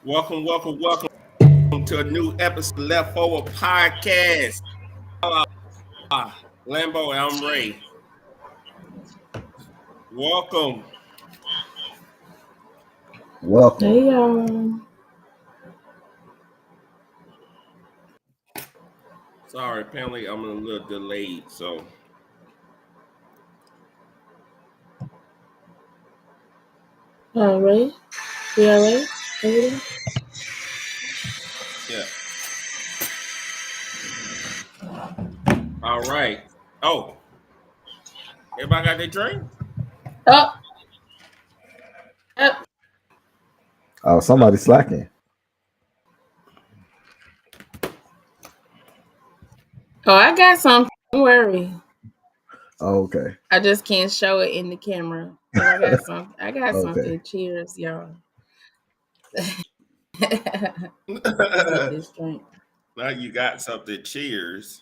Welcome to a new episode of Leftover Podcast. Lambo, I'm Ray. Welcome. Welcome. Hey y'all. Sorry, apparently I'm a little delayed, so Ray? We all right? Everything? yeah. All right. Oh, everybody got their drink? Oh, yep. Oh, somebody slacking. Oh, I got something. Don't worry. Oh, okay. I just can't show it in the camera. But I got something. I got Okay. something. Cheers, y'all. With this drink. Now you got something. Cheers.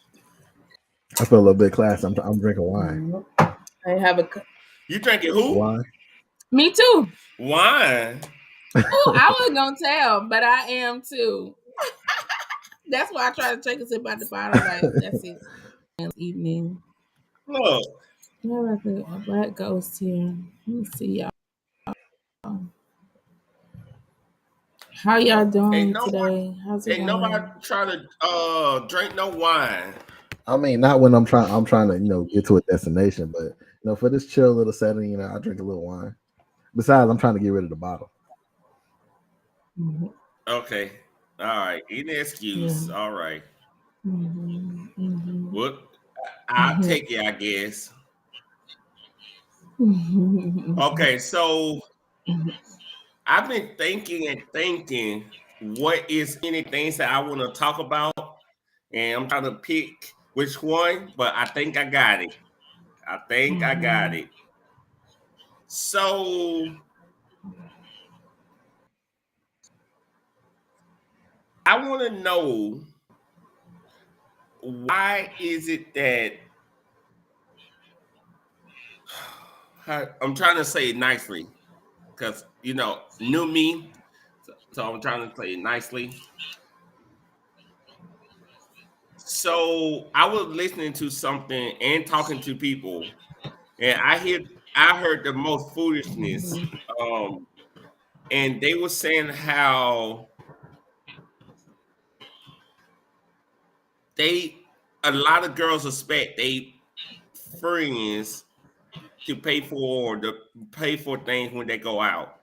I feel a little bit classy. I'm drinking wine. I have a. You drinking who? Wine. Me too. Wine. Oh, I wasn't gonna tell, but I am too. That's why I try to take a sip out the bottle. Like that's it. Evening. Look. Where I think a black ghost here. Let me see y'all. How y'all doing today? How's it Ain't going? nobody trying to drink no wine. I mean, not when I'm trying to get to a destination, but for this chill little setting, I drink a little wine. Besides, I'm trying to get rid of the bottle. Mm-hmm. Okay. All right. Any excuse. Yeah. All right. Mm-hmm. Mm-hmm. Well, I'll take it, I guess. Mm-hmm. Okay, so I've been thinking what is any things that I want to talk about, and I'm trying to pick which one, but I think I got it. I got it. So I want to know, why is it that I'm trying to say it nicely, because new me, so I'm trying to say it nicely. So I was listening to something and talking to people, and I heard the most foolishness. Um, and they were saying how a lot of girls expect they friends to pay for things when they go out,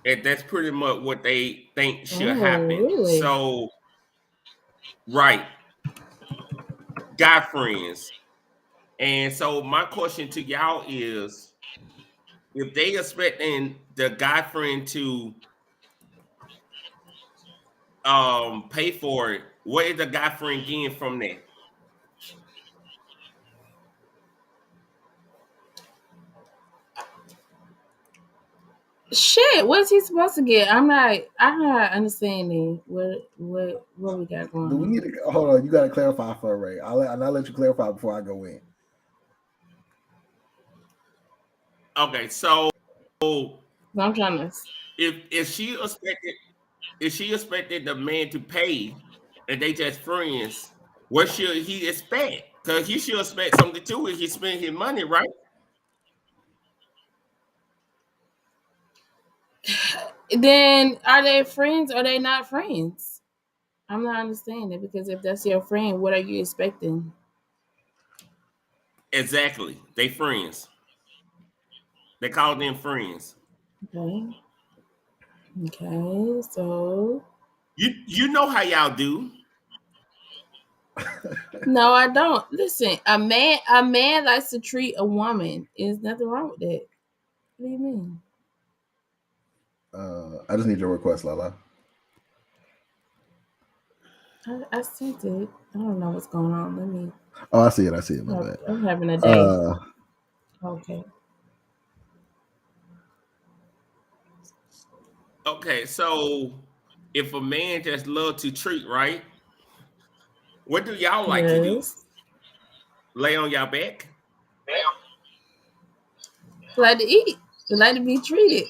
and that's pretty much what they think should Oh, happen. really? So, right, guy friends. And so my question to y'all is, if they expecting the guy friend to pay for it, what is the guy friend getting from that? Shit, what's he supposed to get? I'm not understanding what we got going Do we need on. to hold on? You got to clarify for Ray. I'll let you clarify before I go in. Okay, so I'm trying to. if she expected the man to pay and they just friends, what should he expect? Because he should expect something too if he spend his money, right? Then are they friends or are they not friends? I'm not understanding because if that's your friend, what are you expecting? Exactly. They friends. They call them friends. Okay. Okay. So You know how y'all do. no, I don't. Listen, a man likes to treat a woman. There's nothing wrong with that. What do you mean? I just need your request, Lala. I sent it. I don't know what's going on. Let me. Oh, I see it. My bad. I'm having a day. Uh, Okay. Okay, so if a man just love to treat, right? What do y'all like to do? Yes. Lay on y'all back? Like to eat. They like to be treated.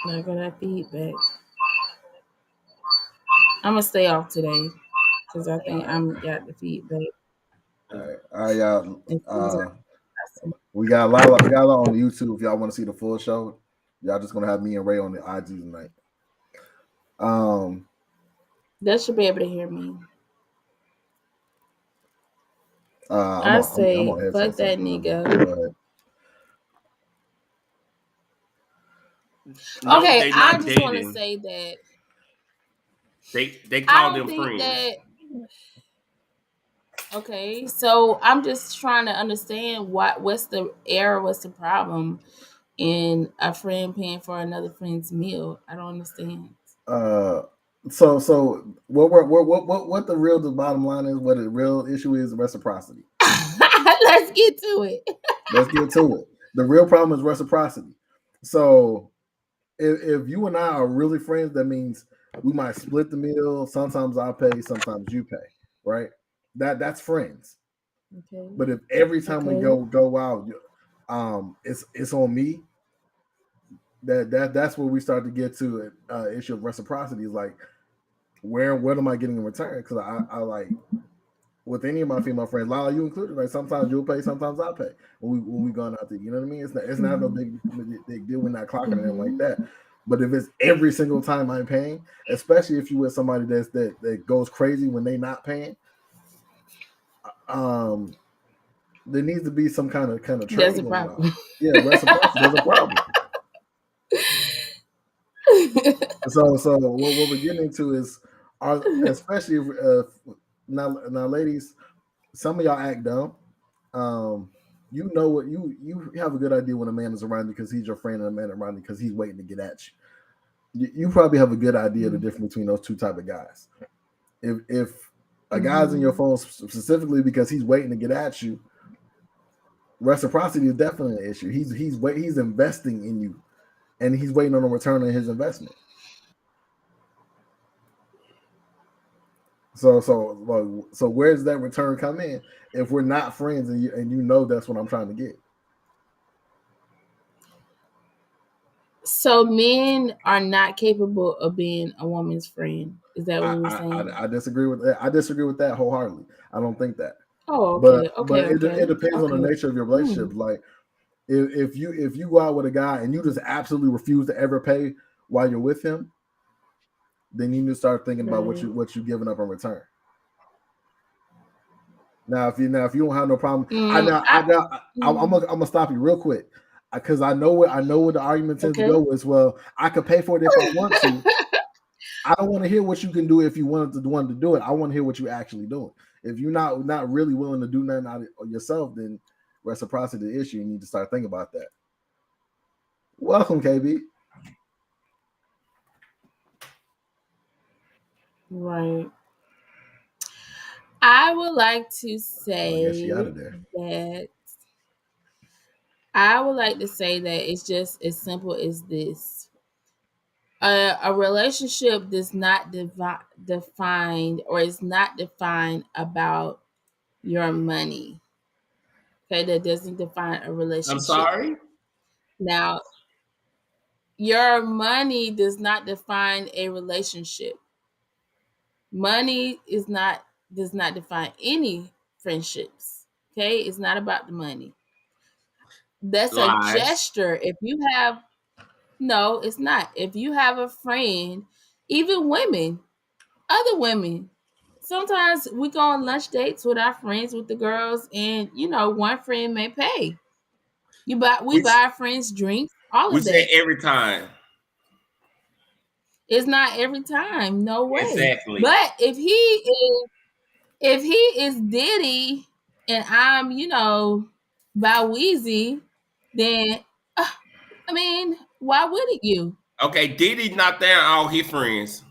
Not gonna feedback. I'm gonna stay off today because I think I'm got the feedback. All right, y'all. We got a lot on YouTube. If y'all want to see the full show, y'all just gonna have me and Ray on the IG tonight. They should be able to hear me. I'm say, on fuck that nigga. Go ahead. No, okay, I just want to say that they call them friends. Okay, so I'm just trying to understand what's the error, what's the problem in a friend paying for another friend's meal. I don't understand. So what the bottom line is, what the real issue is, reciprocity. Let's get to it. The real problem is reciprocity. So if you and I are really friends, that means we might split the meal. Sometimes I pay, sometimes you pay, right? That's friends. Okay. But if every time we go out, it's on me. That's where we start to get to an issue of reciprocity. Is like, what am I getting in return? Because I like, with any of my female friends, Lala, you included, like sometimes you'll pay, sometimes I'll pay when we going out there. You know what I mean? It's not no big deal. We're not clocking anything like that. But if it's every single time I'm paying, especially if you with somebody that goes crazy when they not paying, there needs to be some kind of trade. There's a problem. Yeah, reciprocity. There's a problem. So what we're getting into is, especially now, ladies, some of y'all act dumb. You know what, you have a good idea when a man is around you because he's your friend, and a man around you because he's waiting to get at you. You probably have a good idea the difference between those two type of guys. If a guy's in your phone specifically because he's waiting to get at you, reciprocity is definitely an issue. He's investing in you, and he's waiting on a return on his investment. So where does that return come in if we're not friends and you know that's what I'm trying to get? So men are not capable of being a woman's friend. Is that what you're saying? I disagree with that. I disagree with that wholeheartedly. I don't think that. Oh, okay. But it depends on the nature of your relationship. Like if you go out with a guy and you just absolutely refuse to ever pay while you're with him, then you need to start thinking about what you're giving up in return. Now, if you don't have no problem, I'm gonna stop you real quick because I know what the argument tends to go is. Well, I could pay for it if I want to. I don't want to hear what you can do if you wanted to do it. I want to hear what you're actually doing. If you're not really willing to do nothing out of yourself, then reciprocity is the issue. You need to start thinking about that. Welcome, KB. Right. I would like to say that it's just as simple as this. A relationship does not defined or is not defined about your money. Okay, that doesn't define a relationship. I'm sorry? Now, your money does not define a relationship. Money does not define any friendships. Okay, it's not about the money. That's a gesture. If you have no, it's not. If you have a friend, even women, other women, sometimes we go on lunch dates with our friends, with the girls, and one friend may pay. We buy our friends drinks, all of that. We say every time. It's not every time, no way. Exactly. But if he is Diddy and I'm, by Weezy, then I mean, why wouldn't you? Okay, Diddy knocked down all his friends.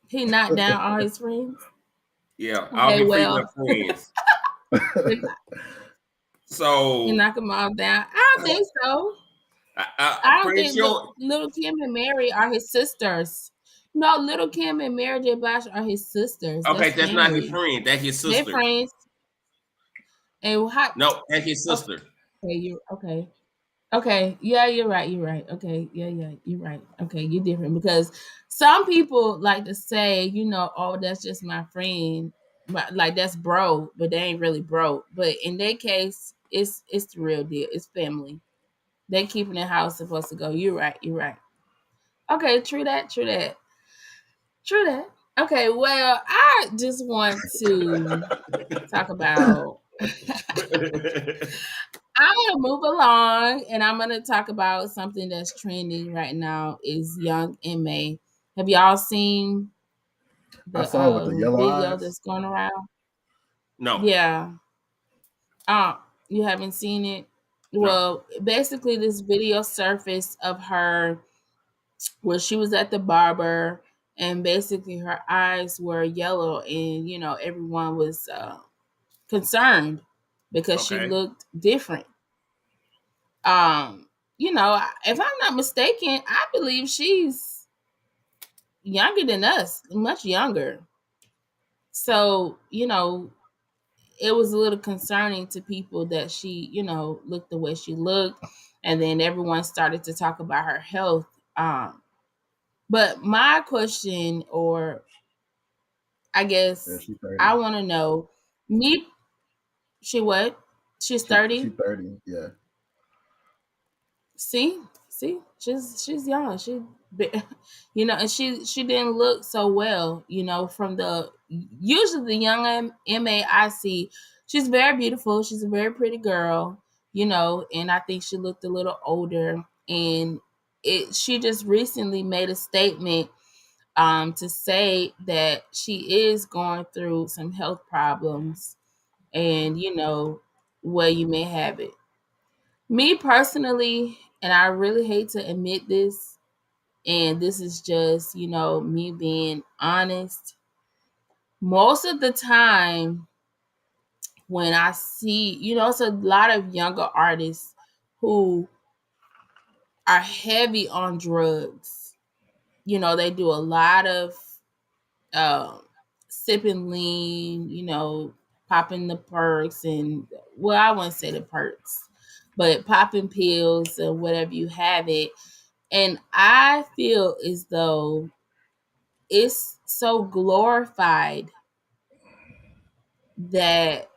He knocked down all his friends? Yeah, all his female friends. So he knocked them all down. I don't think so. I don't think Little Kim and Mary are his sisters. No, Little Kim and Mary J. Blige are his sisters. Okay, That's that's not his family. friend. That's his They're sister. friends. And how? No, that's his sister. Okay, you okay? Okay, yeah, you're right. You're right. Okay, yeah, you're right. Okay, you're different because some people like to say, oh, that's just my friend, but like that's bro, but they ain't really bro. But in their case, it's the real deal. It's family. They keeping it how it's supposed to go. You're right. You're right. Okay, true that. True that. True that. Okay, well, I just want to talk about. I'm gonna move along, and I'm gonna talk about something that's trending right now. Is Young Ma? Have y'all seen I the saw it with the yellow video eyes. that's going around? No. Yeah. You haven't seen it? No. Well, basically, this video surfaced of her where she was at the barber, and basically her eyes were yellow, and everyone was concerned because she Okay. looked different. If I'm not mistaken, I believe she's younger than us, much younger. So, it was a little concerning to people that she, looked the way she looked. And then everyone started to talk about her health. But my question, or I Yeah, guess she's 30. I want to know, me, she what? She's She's 30? 30. Yeah. See, she's young. And she didn't look so well. From the usually the young Ma I see, she's very beautiful. She's a very pretty girl. And I think she looked a little older. And she just recently made a statement to say that she is going through some health problems, and where you may have it. Me personally, and I really hate to admit this, and this is just, me being honest. Most of the time, when I see, it's a lot of younger artists who are heavy on drugs. They do a lot of um, sipping lean, popping the perks, and, well, I wouldn't say the perks, but popping pills or whatever you have it. And I feel as though it's so glorified that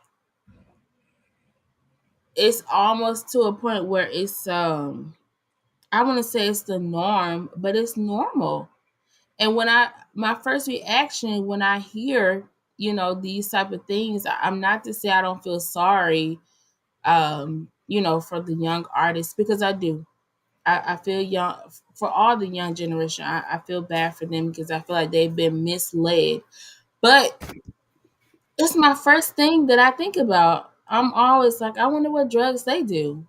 it's almost to a point where it's I want to say it's the norm, but it's normal. And my first reaction when I hear, these type of things, I'm not to say I don't feel sorry, for the young artists, because I do. I feel young for all the young generation. I feel bad for them because I feel like they've been misled. But it's my first thing that I think about. I'm always like, I wonder what drugs they do.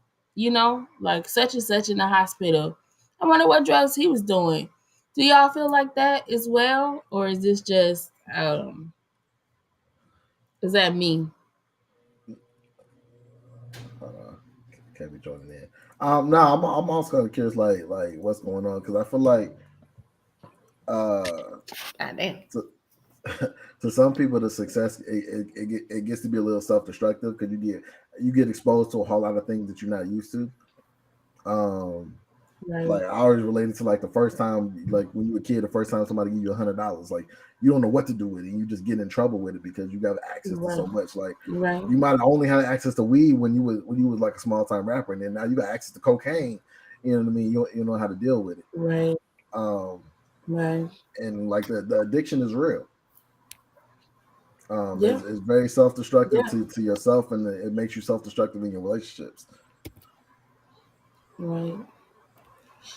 Like such and such in the hospital. I wonder what drugs he was doing. Do y'all feel like that as well, or is this just is that me? Can't be joining in. No, I'm also kind of curious, like what's going on, because I feel like God damn. to some people the success it gets to be a little self-destructive because you get exposed to a whole lot of things that you're not used to. Right. Like I always related to like the first time, like when you were a kid, the first time somebody give you $100, like you don't know what to do with it, and you just get in trouble with it because you got access to so much. Like Right. you might have only had access to weed when you was like a small time rapper, and then now you got access to cocaine. You know what I mean? You know how to deal with it. Right. Right. And like the addiction is real. Yeah. It's very self-destructive Yeah. to yourself, and it makes you self-destructive in your relationships. Right.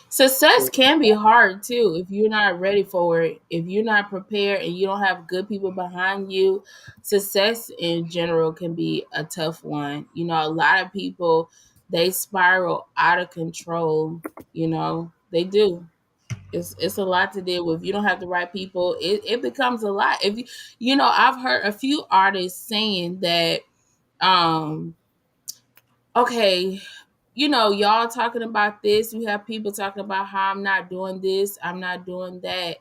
Success can be hard too if you're not ready for it. If you're not prepared and you don't have good people behind you, success in general can be a tough one. A lot of people, they spiral out of control. They do. It's a lot to deal with. If you don't have the right people, it becomes a lot. If I've heard a few artists saying that, okay, y'all talking about this. We have people talking about how I'm not doing this, I'm not doing that.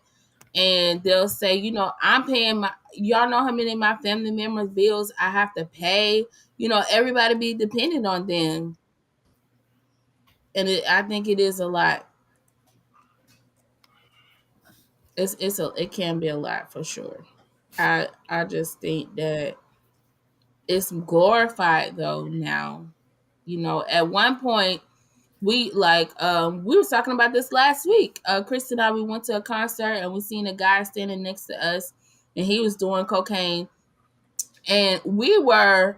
and they'll say, you know, I'm paying y'all know how many of my family members' bills I have to pay. You know, everybody be dependent on them, and I think it is a lot. It can be a lot for sure. I just think that it's glorified though now. You know, at one point we was talking about this last week. Chris and I, we went to a concert and we seen a guy standing next to us and he was doing cocaine, and we was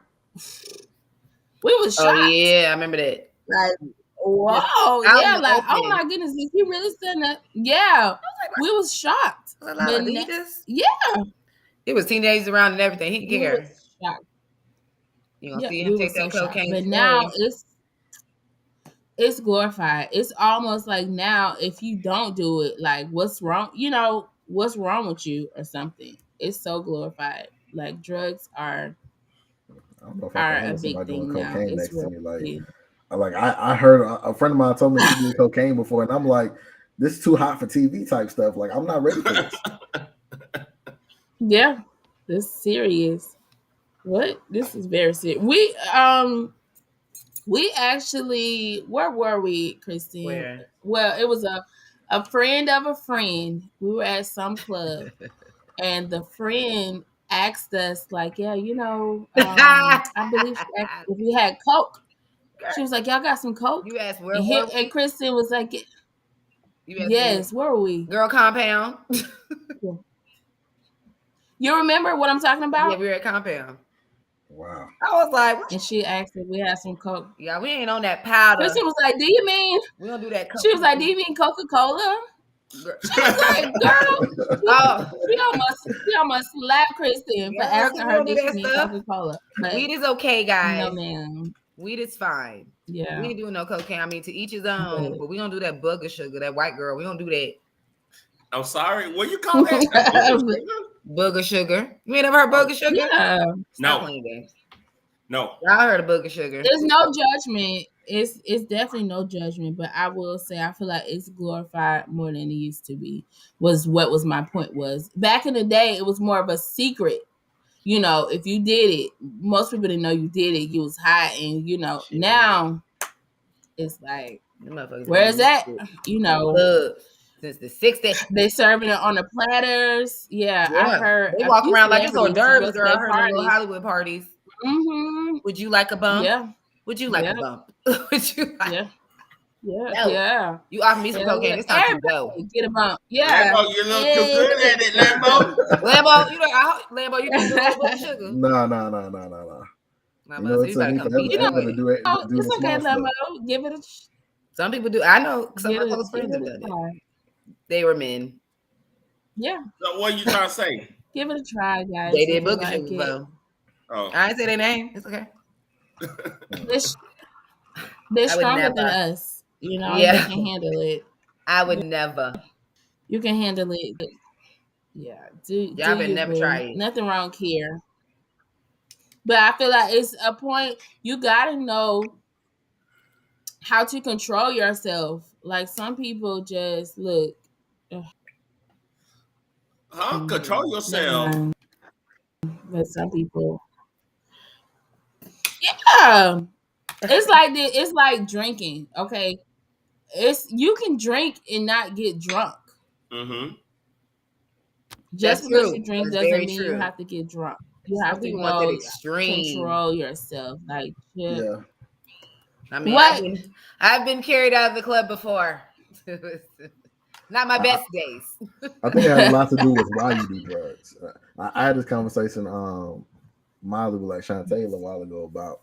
shocked. Oh yeah, I remember that. Like, whoa, yeah, like open. Oh my goodness, is he really saying that? Yeah, we was shocked. Yeah, it was teenagers around and everything. He didn't care. You gonna see him take that cocaine, but now it's glorified. It's almost like now, if you don't do it, like what's wrong? You know, what's wrong with you or something? It's so glorified. Like drugs are. I don't know if I can handle somebody doing cocaine next to me. Like I heard a friend of mine told me she did cocaine before, and I'm like, this is too hot for TV type stuff. Like, I'm not ready for this. Yeah, this is serious. What? This is very serious. We actually, where were we, Christine? Where? Well, it was a friend of a friend. We were at some club, and the friend asked us, like, yeah, you know, I believe she asked if we had Coke. She was like, y'all got some Coke? You asked where and Kristen was like, yes, where were we? Girl Compound. You remember what I'm talking about? Yeah, we were at Compound. Wow. I was like, what? And she asked if we had some Coke. Yeah, we ain't on that powder. Kristen was like, do you mean? We don't do that Coke. She was like, do you mean Coca-Cola? She was like, girl, she almost slapped Kristen for asking her if she mean Coca-Cola. But weed is okay, guys. No, ma'am. Weed is fine. Yeah. We ain't doing no cocaine. I mean, to each his own. But we don't do that booger sugar, that white girl. We don't do that. I'm sorry. What you call that? Booger sugar. You ain't never heard booger sugar? Yeah. No. No. I heard of booger sugar. There's no judgment. It's definitely no judgment, but I will say I feel like it's glorified more than it used to be. Was what was my point was. Back in the day, it was more of a secret. You know, if you did it, most people didn't know you did it. You was high, and you know, now it's like, where is that? You know, since the 60s, they serving it on the platters. Yeah. I heard they walk around like it's hors d'oeuvres, girl. I heard little Hollywood parties. Mm-hmm. Would you like a bump? Yeah. Would you like a bump? Would you like? Yeah. No. Yeah. You offer me some cocaine. It's time to go. Get a bump. Yeah. Lambo, you're a little too good at it, Lambo. Lambo, you know, Lambo, you can do a little sugar. No. You know, it's okay, Lambo. Give it a. Some people do. I know some of my close friends have done it. They were men. Yeah. So what are you trying to say? Give it a try, guys. They did booger sugar, bro. Oh. I didn't say their name. It's okay. They're stronger than us. You know, yeah. They can handle it. I would never. You can handle it. Yeah. Y'all would never try it. Nothing wrong here. But I feel like it's a point you gotta know how to control yourself. Like some people just look. Control yourself. But some people. Yeah. It's like drinking. Okay. You can drink and not get drunk. Mm-hmm. Just because you drink doesn't mean you have to get drunk. You have to know control yourself. Like, yeah. I mean, I've been carried out of the club before. Not my best days. I think it has a lot to do with why you do drugs. I had this conversation, Molly with like Shantae a while ago about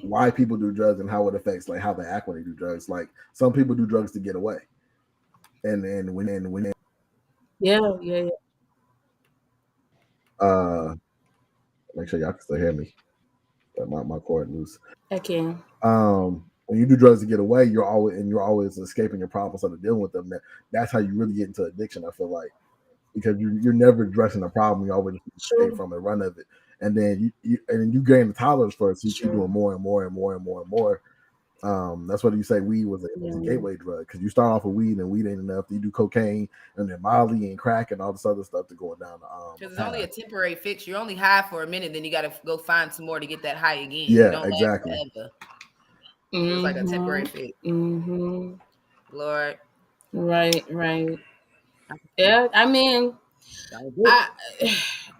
why people do drugs and how it affects like how they act when they do drugs. Like some people do drugs to get away, and then when make sure y'all can still hear me. But my cord loose. I can. When you do drugs to get away, you're always escaping your problems instead of dealing with them. That's how you really get into addiction. I feel like because you're never addressing the problem, you always escape from the run of it, and then you gain the tolerance for it. So you keep doing more and more and more and more and more, That's what you say weed was a gateway drug, because you start off with weed and weed ain't enough. You do cocaine and then Molly and crack and all this other stuff to going down because it's only a temporary fix. You're only high for a minute, then you got to go find some more to get that high again. Yeah, don't exactly. Last forever. It's like a temporary fix. Lord. Right. Yeah, I mean,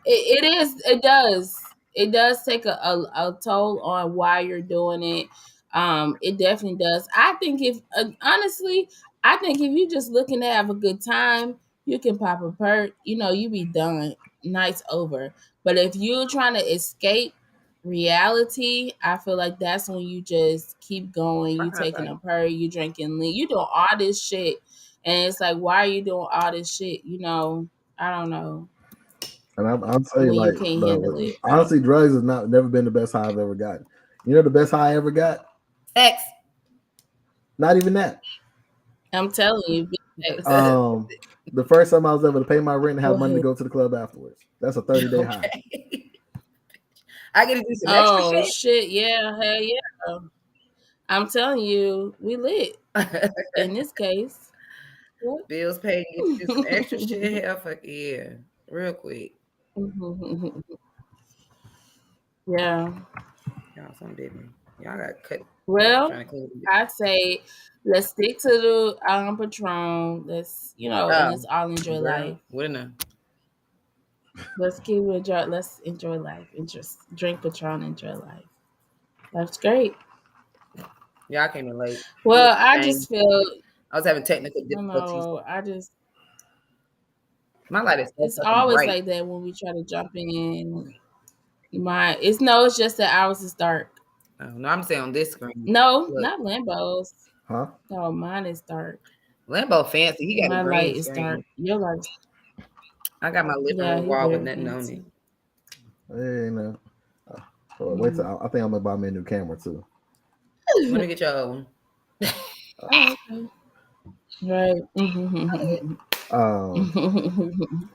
it does take a toll on why you're doing it. It definitely does. I think if you're just looking to have a good time, you can pop a perk, you be done. Night's over. But if you're trying to escape reality, I feel like that's when you just keep going. You taking a perk, you drinking lean, you doing all this shit. And it's like, why are you doing all this shit? I don't know. And I'm saying, like, honestly, drugs has never been the best high I've ever gotten. You know the best high I ever got? Sex. Not even that. I'm telling you. The first time I was able to pay my rent and have money to go to the club afterwards. That's a 30-day high. I get to do some extra shit. Yeah, hell yeah. I'm telling you, we lit. In this case. What? Bills paid, get to do some extra shit. Hell, fuck yeah. Real quick. Yeah. Y'all, something different. Y'all got cut. Well, I say let's stick to the Patron. Let's and let's all enjoy life. What enough? Let's let's enjoy life and just drink Patron, enjoy life. Life's great. Y'all came in late. Well, I just feel I was having technical difficulties. No, my light is. It's always bright. Like that when we try to jump in. It's just that ours is dark. Oh, no, I'm saying on this screen. No, not Lambo's. Huh? No, mine is dark. Lambo fancy. He got my a green light screen. Is dark. Your light. I got my living room wall with nothing on it. Hey, no. Wait till I think I'm gonna buy me a new camera too. Let me get your own. Okay. Right.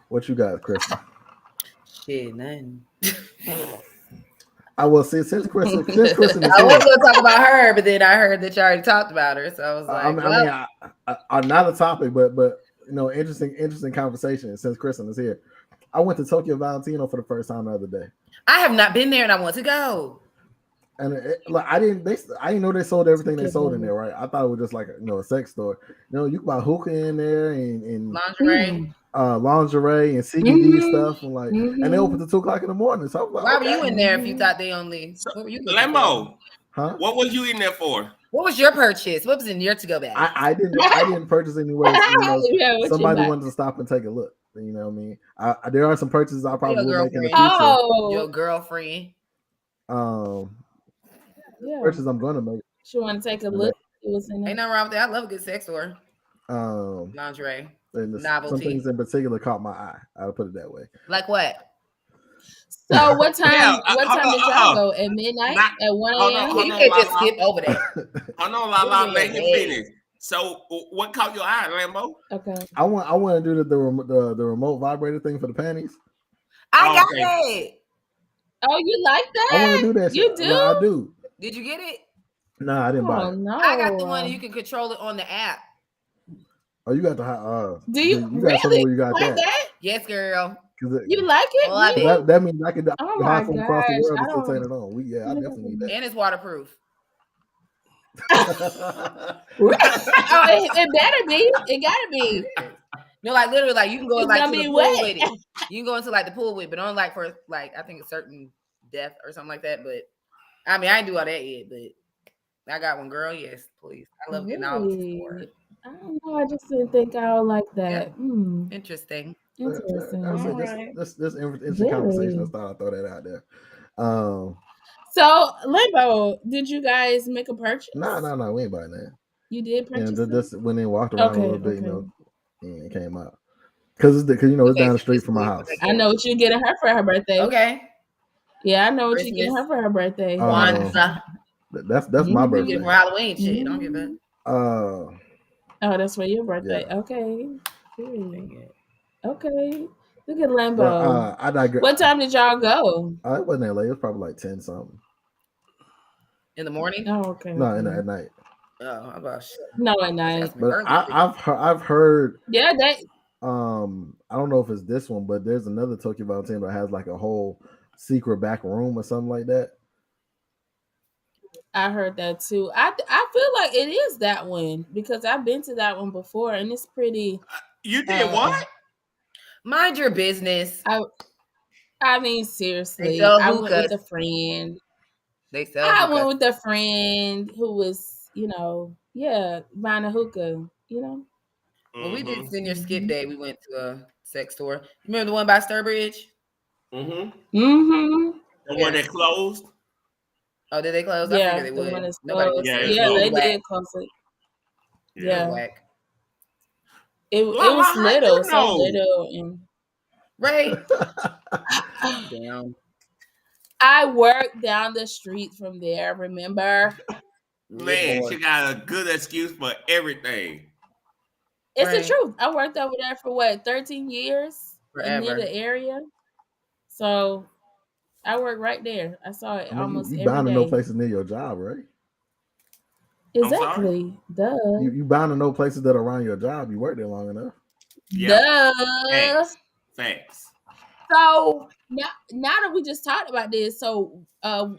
What you got, Chris? Shit, nothing. I will say since Kristen is I was gonna talk about her, but then I heard that you already talked about her, so I was like, I'm not a topic, but interesting conversation. Since Kristen is here, I went to Tokyo Valentino for the first time the other day. I have not been there, and I want to go. And I didn't know they sold everything they sold in there, right? I thought it was just like a sex store. You can buy hookah in there and lingerie and CBD stuff and they open till 2:00 in the morning. So I was like, why were you in there if you thought they only? What were you Lambo? Huh? What was you in there for? What was your purchase? What was in your to-go bag? I didn't purchase anyway. Somebody wanted to stop and take a look. You know what I mean? There are some purchases I probably will make in the future. Your girlfriend. Purchases I'm gonna make. She want to take a look. Ain't nothing wrong with that. I love a good sex store. Lingerie. Novelty. Some things in particular caught my eye. I'll put it that way. Like what? So what time? What time did y'all go? At midnight? At 1 a.m. You can't just skip over that. Hold on, Lala, let him finish. So what caught your eye, Lambo? Okay. I want to do the remote vibrator thing for the panties. I got it. Oh, you like that? I want to do that. You do? No, I do. Did you get it? No, I didn't buy it. No. I got the one you can control it on the app. Oh, you got the do you got really somewhere you got like that? Yes, girl. You like it? Well, that means I can high from across the world and still turn it on. I definitely need that. And it's waterproof. It better be. It gotta be. No, like literally, like you can go to the pool with it. You can go into the pool with it, but only for I think a certain depth or something like that. But I mean, I ain't do all that yet, but I got one, girl. Yes, please. I love getting all for it. I don't know. I just didn't think I would like that. Yeah. Interesting. This interesting conversation. I thought I'd throw that out there. So, Limbo, did you guys make a purchase? No, we ain't buying that. You did purchase. And just when they walked around a little bit, and it came out because it's down the street from my house. I know what you're getting her for her birthday. Okay. Yeah, I know what you're getting her for her birthday. That's my birthday. For Halloween shit. Don't give it. Oh, that's for your birthday. Yeah. Okay. Okay. Look at Lambo. I digress. What time did y'all go? It wasn't that late. It was probably 10 something. In the morning? Oh, okay. No, at night. Oh, about no, at night. But I've heard. Yeah, they. I don't know if it's this one, but there's another Tokyo Valentine that has like a whole secret back room or something like that. I heard that too. I feel like it is that one because I've been to that one before and it's pretty. You did what? Mind your business. I mean, seriously, I went with a friend. I went with a friend who was, buying a hookah, When we did senior skip day, we went to a sex store. You remember the one by Sturbridge? The Yeah. one that closed? Oh, did they close? Yeah, I figured they would. One that's Nobody they did close it. Yeah. It was little, so little. And... Right. Damn. I worked down the street from there, remember? Man, she got a good excuse for everything. It's the truth. I worked over there for 13 years? Forever. Near the area. So I worked right there. I saw it almost every day. You bound to know places near your job, right? Exactly. Duh. You bound to know places that are around your job. You worked there long enough. Yeah. Duh. Thanks. So now that we just talked about this, so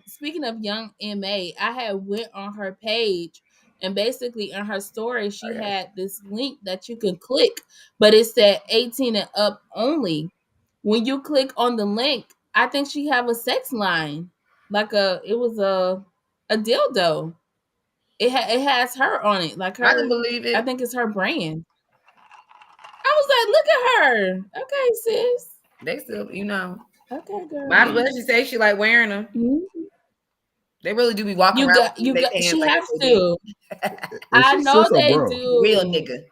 speaking of young MA, I had went on her page and basically in her story she had this link that you can click, but it said 18 and up only. When you click on the link, I think she have a sex line, it was a dildo. It has her on it, like her. I can believe it. I think it's her brand. I was like, look at her. Okay, sis. They still, Okay, girl. Might as well she say she like wearing them. Mm-hmm. They really do be walking around. She has to. I know they do. Real nigga.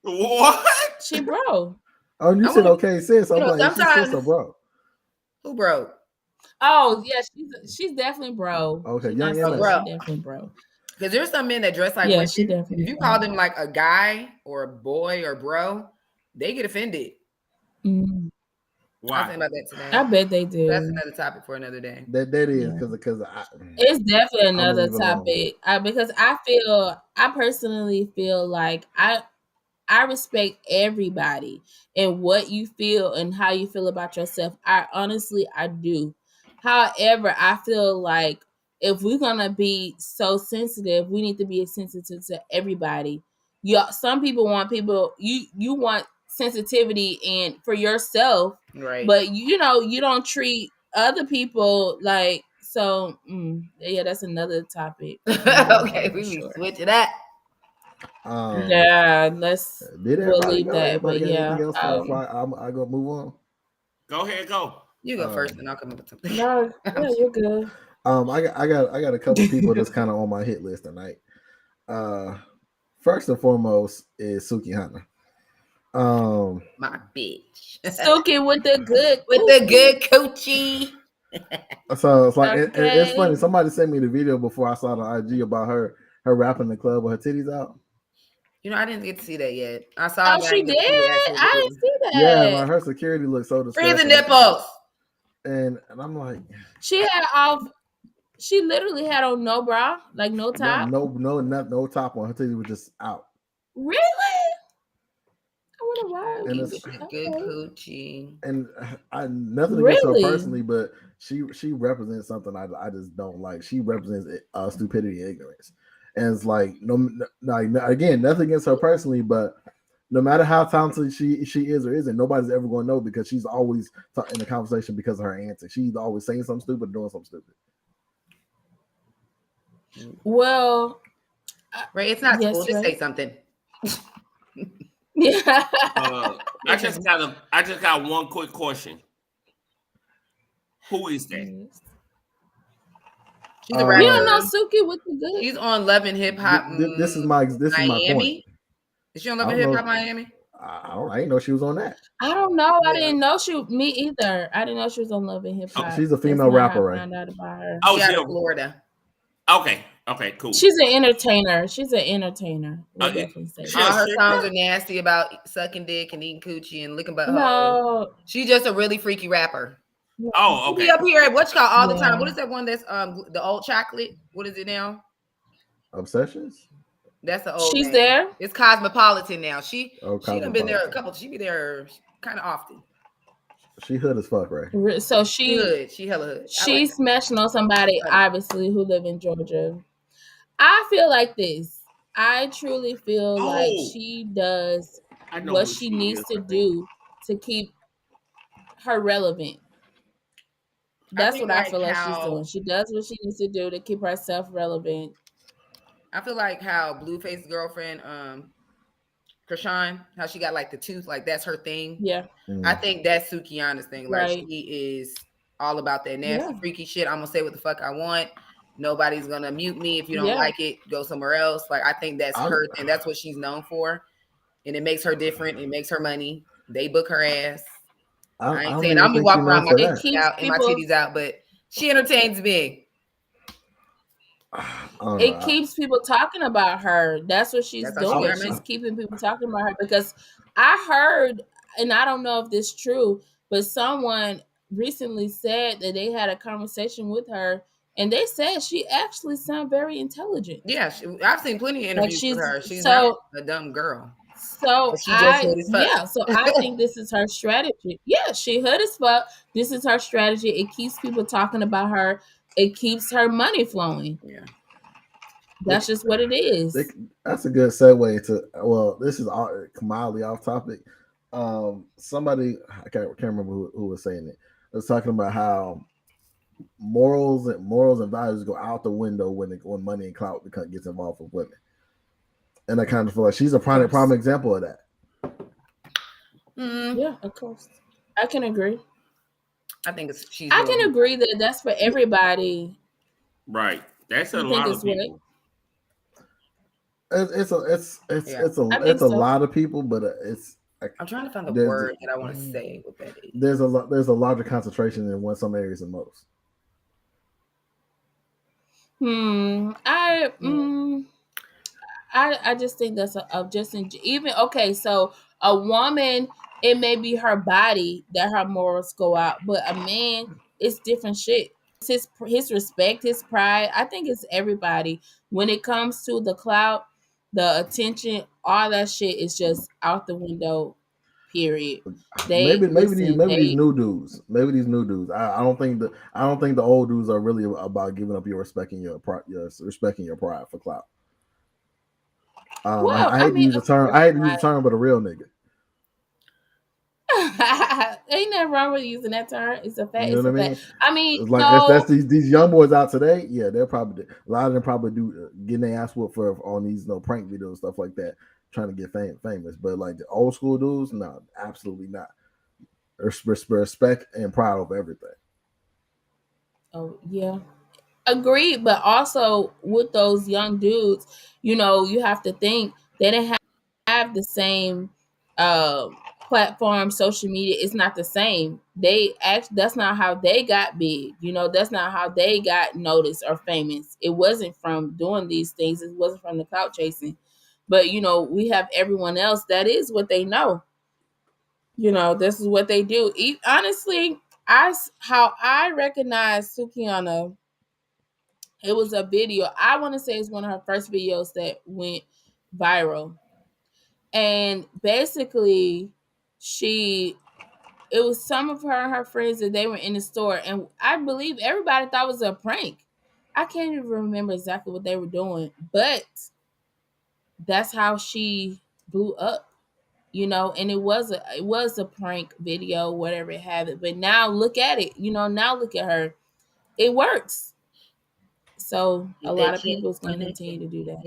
What? She broke. Oh, you said okay, sis. I'm like, sometimes sis or bro? Who broke? Oh yeah, she's definitely bro. Okay, young bro. She definitely bro. Because there's some men that dress like women. She definitely. If you call them like a guy or a boy or bro, they get offended. Mm-hmm. Why? I think about that today. I bet they do. That's another topic for another day. That is because it's definitely another topic. Because I personally feel like I respect everybody and what you feel and how you feel about yourself. I do. However, I feel like if we're gonna be so sensitive, we need to be sensitive to everybody. Some people want you want sensitivity and for yourself, right? But you don't treat other people like so. That's another topic. Okay, we need to switch it up. We'll leave that. But anything else I go move on. Go ahead, go. You go first, and I'll come up with something. No, you're good. I got a couple people that's kind of on my hit list tonight. First and foremost is Suki Hana. My bitch. Suki with the good coochie. So it's like it's funny. Somebody sent me the video before I saw it on IG about her rapping in the club with her titties out. I didn't get to see that yet. I saw. Oh, she did. I didn't see that. Yeah, like her security looks so disgusting. Free the nipples. And I'm like, she had off. She literally had on no bra, like no top. No top on her titties was just out. Really? I wonder why. And it's good coochie. And nothing against her personally, but she represents something I just don't like. She represents stupidity and ignorance. And it's like again, nothing against her personally, but no matter how talented she is or isn't, nobody's ever going to know because she's always in the conversation because of her antics. She's always saying something stupid, doing something stupid. Well, right, it's not cool. Just say something. Yeah. I just got one quick question. Who is that? She's a rapper. You don't know Suki with the good. She's on Love and Hip Hop. This is my point. Is she on Love and Hip Hop Miami? I didn't know she was on that. I don't know. I didn't know me either. I didn't know she was on Love and Hip Hop. She's a female rapper, right? Found out about her. Oh, she's out of Florida. Okay, cool. She's an entertainer. We'll definitely say all her songs are nasty about sucking dick and eating coochie and licking butthole. No, she's just a really freaky rapper. Oh, okay. She up here at what you call all the time. What is that one that's the old chocolate? What is it now? Obsessions. That's the old. She's name. there. It's Cosmopolitan now. She done been there a couple. She be there kind of often. She hood as fuck, right? So she hood. She hella hood. She's like smashing on somebody, obviously, who live in Georgia. I feel like this. I truly feel like she does what she needs to do to keep her relevant. That's what I feel like she's doing. She does what she needs to do to keep herself relevant. I feel like how Blueface's girlfriend, Krishan, how she got like the tooth, like that's her thing. Yeah. I think that's Sukiana's thing. Like she is all about that nasty, freaky shit. I'm gonna say what the fuck I want. Nobody's gonna mute me. If you don't like it, go somewhere else. Like I think that's her thing. That's what she's known for. And it makes her different. It makes her money. They book her ass. I ain't saying I'm gonna walk around my titties out, but she entertains me. It keeps people talking about her. That's what she's doing. She's keeping people talking about her because I heard, and I don't know if this is true, but someone recently said that they had a conversation with her, and they said she actually sounded very intelligent. Yeah, I've seen plenty of interviews with her. She's not a dumb girl. So I think this is her strategy. Yeah, she hood as fuck. This is her strategy. It keeps people talking about her. It keeps her money flowing. Yeah. That's just what it is. That's a good segue to. Well, this is mildly off topic. Somebody I can't remember who was saying it. It was talking about how morals and values go out the window when money and clout gets involved with women, and I kind of feel like she's a prime example of that. Yeah, of course, I can agree. I think I can agree that that's for everybody. Right, that's a lot of people. It's a lot of people, but it's. I'm trying to find the word that I want to say with that. There's a larger concentration in some areas than most. I just think that's so a woman, it may be her body that her morals go out, but a man, it's different shit. It's his respect, his pride. I think it's everybody. When it comes to the clout, the attention, all that shit is just out the window. Period. Maybe these new dudes. I don't think the old dudes are really about giving up your respect and your pride for clout. I hate to use the term, but a real nigga. Ain't nothing wrong with using that term. It's a fact. You know what I mean? I mean, it's like that's these young boys out today. Yeah, they're probably a lot of them probably do getting their ass whooped for on these prank videos and stuff like that, trying to get famous. But like the old school dudes, no, absolutely not. Respect and pride over everything. Oh yeah, agreed. But also with those young dudes, you have to think they didn't have the same platform, social media. It's not the same. That's not how they got big. That's not how they got noticed or famous. It wasn't from doing these things. It wasn't from the clout chasing. But we have everyone else. That is what they know. This is what they do. Honestly, how I recognize Sukiana, it was a video. I want to say it's one of her first videos that went viral. And basically, it was some of her and her friends that they were in the store. And I believe everybody thought it was a prank. I can't even remember exactly what they were doing. But that's how she blew up. And it was a prank video, whatever it had it. But now look at it. Now look at her. It works. So a lot of people is going to continue to do that.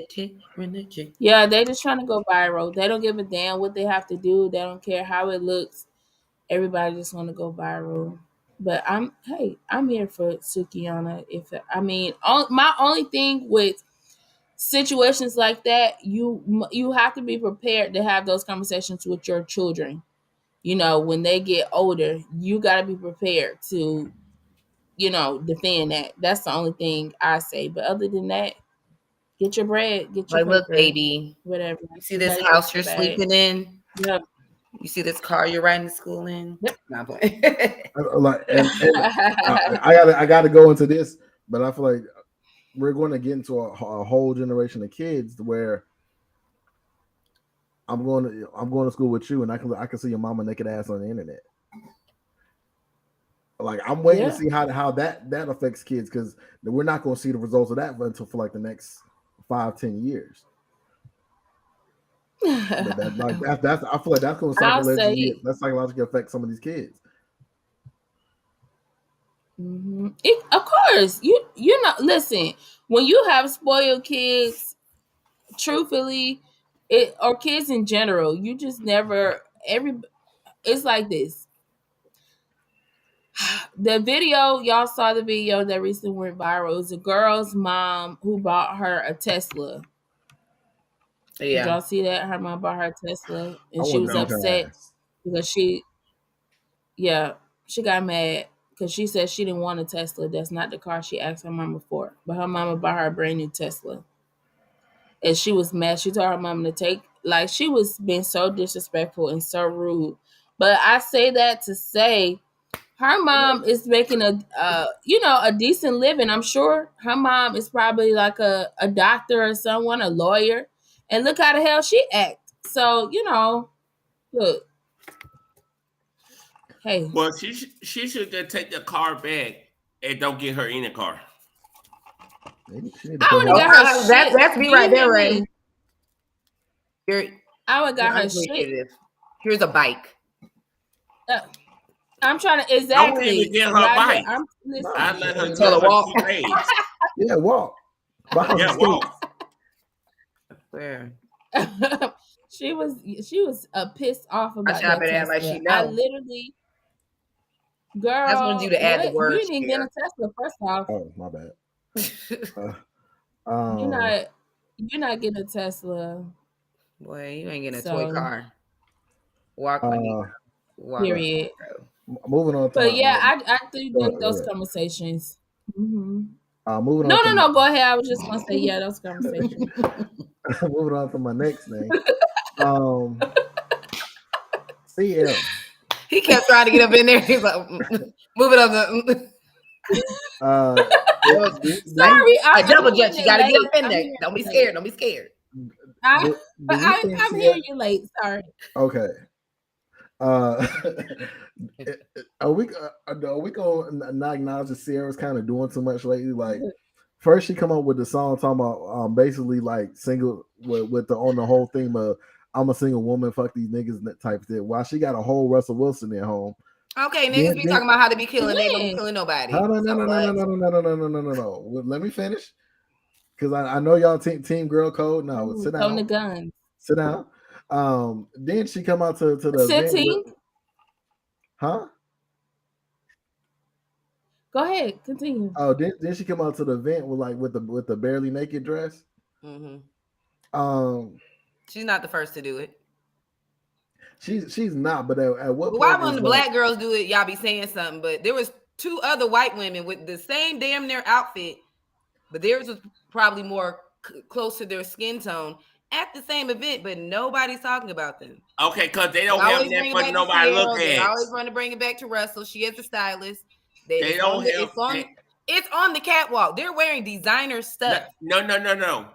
Yeah, they're just trying to go viral. They don't give a damn what they have to do. They don't care how it looks. Everybody just want to go viral. But I'm here for Sukiana. My only thing with situations like that, you have to be prepared to have those conversations with your children. When they get older, you got to be prepared to defend that. That's the only thing I say. But other than that, get your bread, get your look, baby, whatever. You see this house you're sleeping in? Yep. You see this car you're riding to school in? Not playing. Like, and I gotta go into this, but I feel like we're going to get into a whole generation of kids where I'm going to school with you, and I can see your mama naked ass on the internet. Like, I'm waiting to see how that affects kids, because we're not going to see the results of that until for like the next 5-10 years. But that's I feel like that's going to psychologically affect some of these kids. Mm-hmm. Of course, you know. Listen, when you have spoiled kids, truthfully, or kids in general, you just never it's like this. The video, y'all saw the video that recently went viral. It was a girl's mom who bought her a Tesla. Yeah. Did y'all see that? Her mom bought her a Tesla, and she was upset because she got mad because she said she didn't want a Tesla. That's not the car she asked her mama for. But her mama bought her a brand new Tesla. And she was mad. She told her mama to she was being so disrespectful and so rude. But I say that to say her mom is making a decent living. I'm sure her mom is probably like a doctor or someone, a lawyer. And look how the hell she acts. So, look. Hey. Well, she should just take the car back and don't get her in the car. I would have got her shit. That's me right there, Ray. I would have got her shit. Here's a bike. I'm trying to exactly. I wouldn't get her bike. I let her tell her walk. Yeah, walk. Yeah, walk. Where? She was pissed off about that. Like she knows. I literally, girl. That's when you to add the word. You didn't get a Tesla first off. Oh, my bad. You're not getting a Tesla. Boy, you ain't getting a toy car. Walk money. Period. Moving on. But I do think those conversations. Mm-hmm. Moving on. No. Go ahead. I was just gonna say those conversations. Moving on to my next name. CL. He kept trying to get up in there. He's like, moving on. Sorry, I double jump. You gotta get up in there. Don't be scared. I'm hearing you late. Sorry. Okay. Are we gonna not acknowledge that Sierra's kind of doing too much lately? Like, first she come up with the song talking about basically like single with on the whole theme of I'm a single woman, fuck these niggas type thing. While she got a whole Russell Wilson at home. Okay, niggas be talking about how they be killing. They don't be killing nobody. No. Let me finish, because I know y'all team girl code. No, sit down. On the gun. Sit down. Then she come out to the event. Huh? Go ahead, continue. Oh, then she come out to the event with the barely naked dress. Mm-hmm. She's not the first to do it. She's not, but at what point? Why when the black girls do it, y'all be saying something? But there was 2 other white women with the same damn near outfit, but theirs was probably more close to their skin tone at the same event, but nobody's talking about them. Okay, because they don't have that for nobody to look at. They always want to bring it back to Russell. She is the stylist. They don't have. It's on the catwalk. They're wearing designer stuff. No.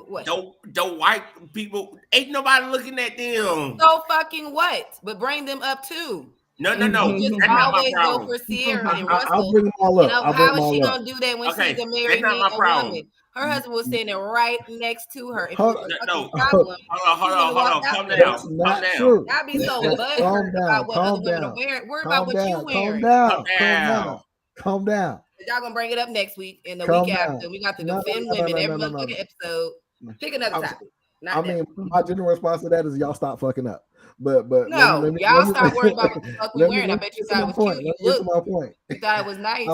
What? Don't white people, ain't nobody looking at them. So fucking what? But bring them up too. No. Just always go for Sierra and Russell. I'll bring them all up. How is she gonna do that when she's a married man and woman? Her husband was standing right next to her. Hold on. Calm down. That's not true. I'd be so butthurt about what other women are wearing. Worry about what you wearing. Calm down. Y'all gonna bring it up next week and the week after. We got to defend women every motherfucking episode. Pick another topic. My general response to that is y'all stop fucking up. But y'all stop worrying about what the fuck we wearing. I bet you thought it was cute. You thought it was nice.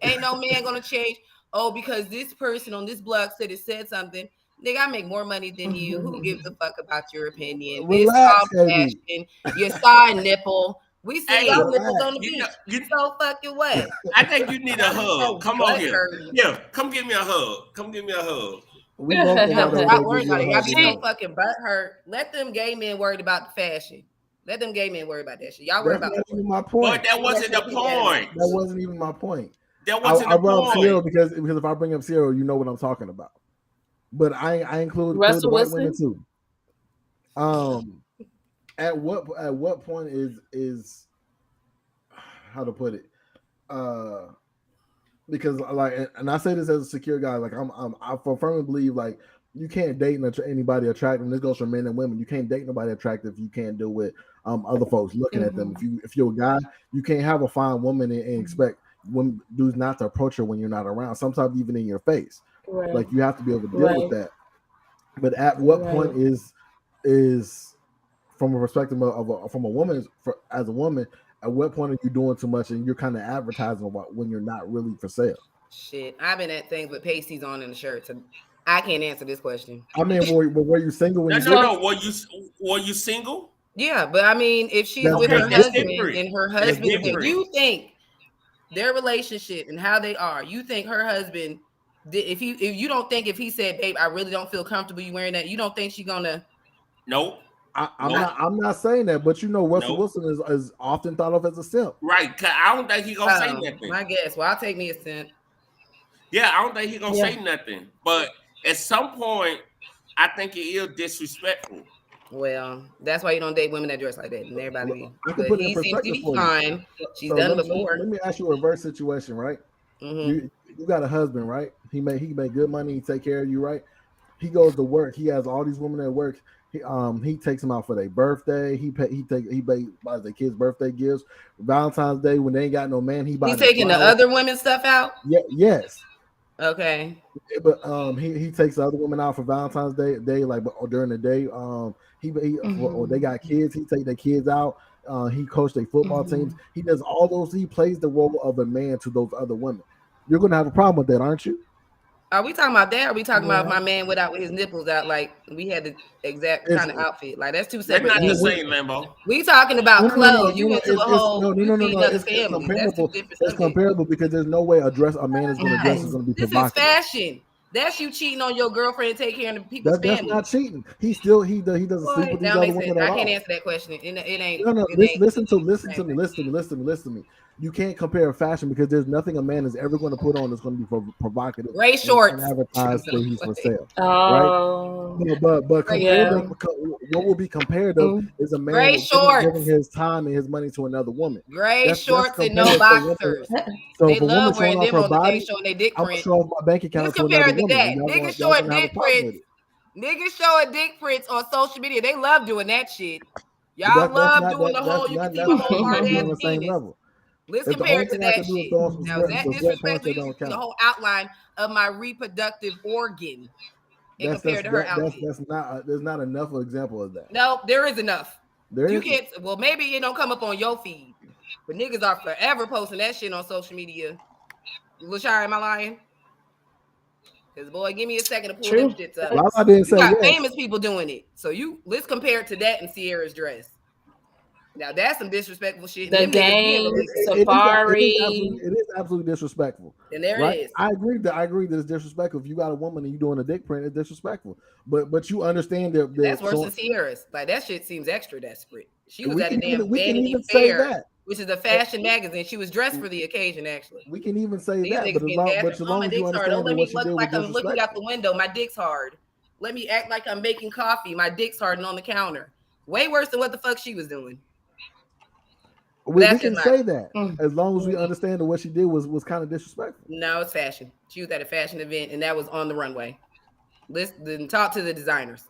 Ain't no man gonna change. Oh, because this person on this blog said it said something. Nigga, I make more money than you. Who gives a fuck about your opinion? Relax, this fashion. You saw a nipple. We see y'all nipples on the beach. You so fucking what? I think you need a hug. Come on here. Yeah, come give me a hug. We both Stop worrying about it. Y'all be so fucking butthurt. Let them gay men worried about the fashion. Let them gay men worry about that shit. Y'all worry about my point. But that wasn't the point. That wasn't even my point. That wasn't I brought up Sierra because if I bring up Sierra, you know what I'm talking about. But I include the white women too. At what point is how to put it? Because like, and I say this as a secure guy, like I firmly believe like you can't date anybody attractive. And this goes for men and women. You can't date nobody attractive if you can't deal with other folks looking at them. If you're a guy, you can't have a fine woman and expect women dudes not to approach her when you're not around. Sometimes even in your face. Right. Like you have to be able to deal with that. But at what point is from a perspective of from a woman as a woman, at what point are you doing too much and you're kind of advertising about when you're not really for sale? Shit, I've been at things with pasties on in the shirt, so I can't answer this question. I mean, were you single when No. Were you single? Yeah, but I mean, if she's with her husband and her husband, if you think their relationship and how they are, you think her husband, if you don't think if he said, "Babe, I really don't feel comfortable you wearing that," you don't think she's gonna? Nope. I'm not saying that, but you know, Russell Wilson is often thought of as a simp. Right. Cause I don't think he's gonna say nothing. I guess. Well, I'll take me a simp. Yeah, I don't think he's gonna say nothing. But at some point, I think it is disrespectful. Well, that's why you don't date women that dress like that. And everybody, but he seems to be fine. She's done it before. Let me ask you a reverse situation, right? You got a husband, right? He make good money. He take care of you, right? He goes to work. He has all these women at work. He takes them out for their birthday. He buys their kids birthday gifts. Valentine's Day when they ain't got no man, he's taking the other women's stuff out. Yeah, yes. Okay. But he takes the other women out for Valentine's Day like during the day. They got kids. He take their kids out. He coached their football teams. He does all those. He plays the role of a man to those other women. You're gonna have a problem with that, aren't you? Are we talking about that? Or are we talking about my man with his nipples out? Like we had the exact kind of outfit. Like that's two separate things. That's not the same, Lambo. We talking about clothes. You went to a whole It's comparable. It's comparable because there's no way a man is going to dress is going to be provocative. This is fashion. That's you cheating on your girlfriend and take care of the people's family. That's not cheating. He doesn't sleep with these other women at all. I can't answer that question. It ain't. No. Listen to me. You can't compare fashion because there's nothing a man is ever going to put on that's going to be provocative. Gray shorts. Advertised that he's for sale. Right? But what will be comparative is a man giving his time and his money to another woman. Gray shorts and no boxers. So they if a woman showing off her body, showing their dick print. I'm show off my bank account to another woman. Niggas showing dick prints. Niggas showing dick prints on social media. They love doing that shit. Y'all love doing the whole. You can see the whole hard ass penis. Let's compare it to that shit. Now, is that disrespectful? You see the whole outline of my reproductive organ and compared to her outfit. There's not enough of an example of that. No, there is enough. Can't. Well, maybe it don't come up on your feed, but niggas are forever posting that shit on social media. LaShire, am I lying? Because boy, give me a second to pull them shits up. Well, I didn't say famous people doing it. So let's compare it to that and Sierra's dress. Now that's some disrespectful shit. The game, Safari. It is absolutely disrespectful. And there it is. I agree that it's disrespectful. If you got a woman and you doing a dick print, it's disrespectful. But you understand that that's worse than Sierra's. Like that shit seems extra desperate. She was at a damn Vanity Fair, which is a fashion magazine. She was dressed for the occasion, actually. We can even say that, but as long as you understand don't let me look like I'm looking out the window. My dick's hard. Let me act like I'm making coffee. My dick's hard and on the counter. Way worse than what the fuck she was doing. We can say that as long as we understand that what she did was kind of disrespectful. No, it's fashion. She was at a fashion event, and that was on the runway. Listen, talk to the designers.